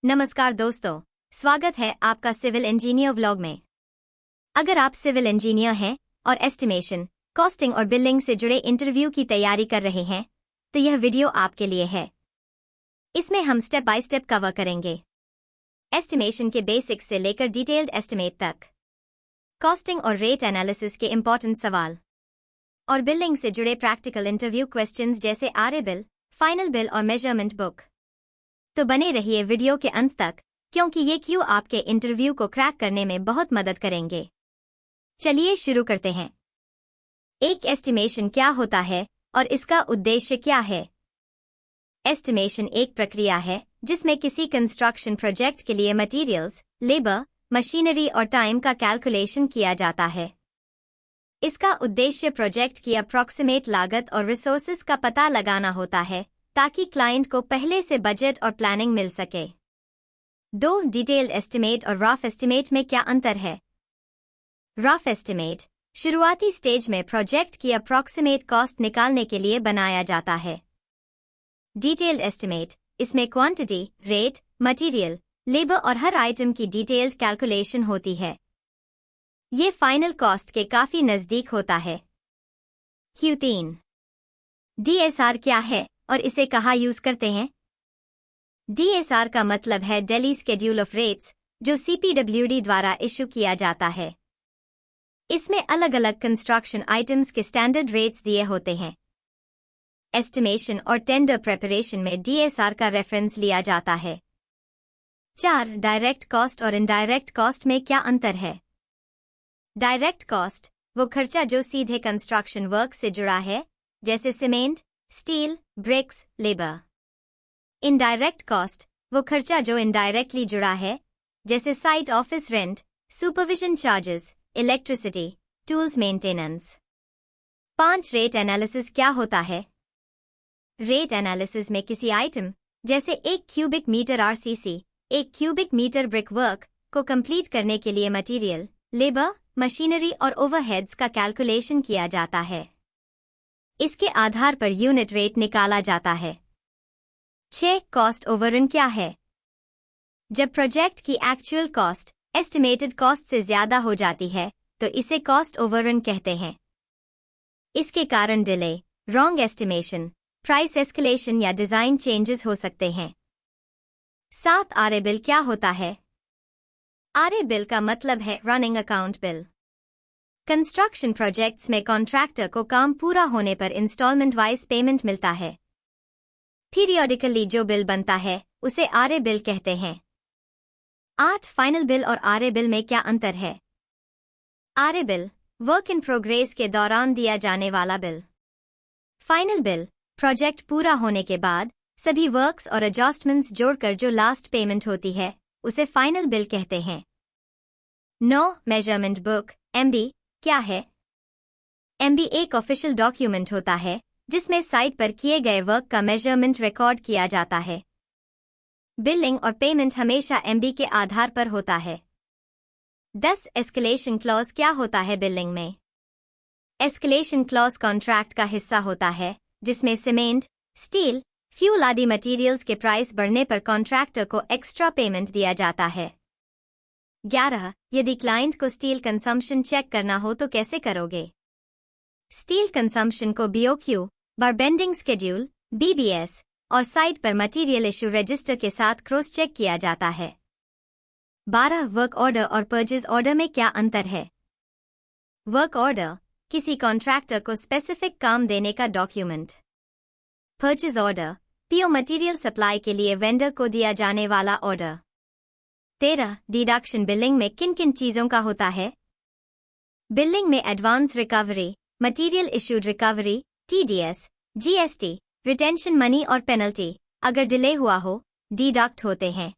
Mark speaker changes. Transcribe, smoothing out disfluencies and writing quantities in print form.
Speaker 1: नमस्कार दोस्तों, स्वागत है आपका सिविल इंजीनियर व्लॉग में। अगर आप सिविल इंजीनियर हैं और एस्टिमेशन, कॉस्टिंग और बिलिंग से जुड़े इंटरव्यू की तैयारी कर रहे हैं, तो यह वीडियो आपके लिए है। इसमें हम स्टेप बाय स्टेप कवर करेंगे एस्टिमेशन के बेसिक्स से लेकर डिटेल्ड एस्टिमेट तक, कॉस्टिंग और रेट एनालिसिस के इंपॉर्टेंट सवाल और बिलिंग से जुड़े प्रैक्टिकल इंटरव्यू क्वेश्चंस जैसे आरए बिल, फाइनल बिल और मेजरमेंट बुक। तो बने रहिए वीडियो के अंत तक, क्योंकि ये क्यू आपके इंटरव्यू को क्रैक करने में बहुत मदद करेंगे। चलिए शुरू करते हैं। एक एस्टिमेशन क्या होता है और इसका उद्देश्य क्या है? एस्टिमेशन एक प्रक्रिया है जिसमें किसी कंस्ट्रक्शन प्रोजेक्ट के लिए मटेरियल्स, लेबर, मशीनरी और टाइम का कैलकुलेशन किया जाता है। इसका उद्देश्य प्रोजेक्ट की अप्रॉक्सिमेट लागत और रिसोर्सेज का पता लगाना होता है, ताकि क्लाइंट को पहले से बजट और प्लानिंग मिल सके। दो, डिटेल्ड एस्टिमेट और रफ एस्टिमेट में क्या अंतर है? रफ एस्टिमेट शुरुआती स्टेज में प्रोजेक्ट की अप्रॉक्सिमेट कॉस्ट निकालने के लिए बनाया जाता है। डिटेल्ड एस्टिमेट इसमें क्वांटिटी, रेट, मटेरियल, लेबर और हर आइटम की डिटेल्ड कैलकुलेशन होती है। ये फाइनल कॉस्ट के काफी नजदीक होता है। Q3 DSR क्या है और इसे कहाँ यूज करते हैं? DSR का मतलब है दिल्ली शेड्यूल ऑफ रेट्स, जो CPWD द्वारा इशू किया जाता है। इसमें अलग अलग कंस्ट्रक्शन आइटम्स के स्टैंडर्ड रेट्स दिए होते हैं। एस्टिमेशन और टेंडर प्रिपरेशन में DSR का रेफरेंस लिया जाता है। 4, डायरेक्ट कॉस्ट और इनडायरेक्ट कॉस्ट में क्या अंतर है? डायरेक्ट कॉस्ट वो खर्चा जो सीधे कंस्ट्रक्शन वर्क से जुड़ा है, जैसे cement, steel, bricks, labour. Indirect cost वो खर्चा जो इनडायरेक्टली जुड़ा है, जैसे site office rent, supervision charges, electricity, tools maintenance. 5, rate analysis क्या होता है? रेट एनालिसिस में किसी आइटम, जैसे 1 cubic metre RCC, 1 cubic metre brick work को कंप्लीट करने के लिए मटेरियल, लेबर, मशीनरी और ओवरहेड्स का कैलकुलेशन किया जाता है। इसके आधार पर यूनिट रेट निकाला जाता है। 6, कॉस्ट ओवररन क्या है? जब प्रोजेक्ट की एक्चुअल कॉस्ट एस्टिमेटेड कॉस्ट से ज्यादा हो जाती है, तो इसे कॉस्ट ओवररन कहते हैं। इसके कारण delay, wrong estimation, price escalation या डिजाइन चेंजेस हो सकते हैं। 7, आरए बिल क्या होता है? आरए बिल का मतलब है running account bill. Construction projects में कॉन्ट्रैक्टर को काम पूरा होने पर इंस्टॉलमेंट वाइज पेमेंट मिलता है। पीरियडिकली जो बिल बनता है उसे आरए बिल कहते हैं। 8, फाइनल बिल और आरए बिल में क्या अंतर है? RA bill work in progress के दौरान दिया जाने वाला बिल। फाइनल बिल प्रोजेक्ट पूरा होने के बाद सभी वर्क्स और एडजस्टमेंट्स जोड़कर जो लास्ट पेमेंट होती है, उसे फाइनल बिल कहते हैं। 9, मेजरमेंट बुक MB क्या है? MB एक ऑफिशियल डॉक्यूमेंट होता है जिसमें साइट पर किए गए वर्क का मेजरमेंट रिकॉर्ड किया जाता है। बिलिंग और पेमेंट हमेशा MB के आधार पर होता है। 10, एस्केलेशन क्लॉज क्या होता है बिलिंग में? एस्केलेशन क्लॉज कॉन्ट्रैक्ट का हिस्सा होता है जिसमें सीमेंट, स्टील, फ्यूल आदि मटेरियल्स के प्राइस बढ़ने पर कॉन्ट्रैक्टर को एक्स्ट्रा पेमेंट दिया जाता है। 11, यदि क्लाइंट को स्टील कंजम्पशन चेक करना हो तो कैसे करोगे? स्टील कंजम्पशन को BOQ, बार बेंडिंग शेड्यूल, BBS और साइट पर मटेरियल इशू रजिस्टर के साथ क्रॉस चेक किया जाता है। 12, वर्क ऑर्डर और परचेज ऑर्डर में क्या अंतर है? वर्क ऑर्डर किसी कॉन्ट्रैक्टर को स्पेसिफिक काम देने का document. Purchase order PO material supply के लिए वेंडर को दिया जाने वाला ऑर्डर। 13, डिडक्शन बिलिंग में किन किन चीजों का होता है? बिलिंग में advance recovery, material issued recovery, TDS, GST, retention money और पेनल्टी, अगर डिले हुआ हो, डिडक्ट होते हैं।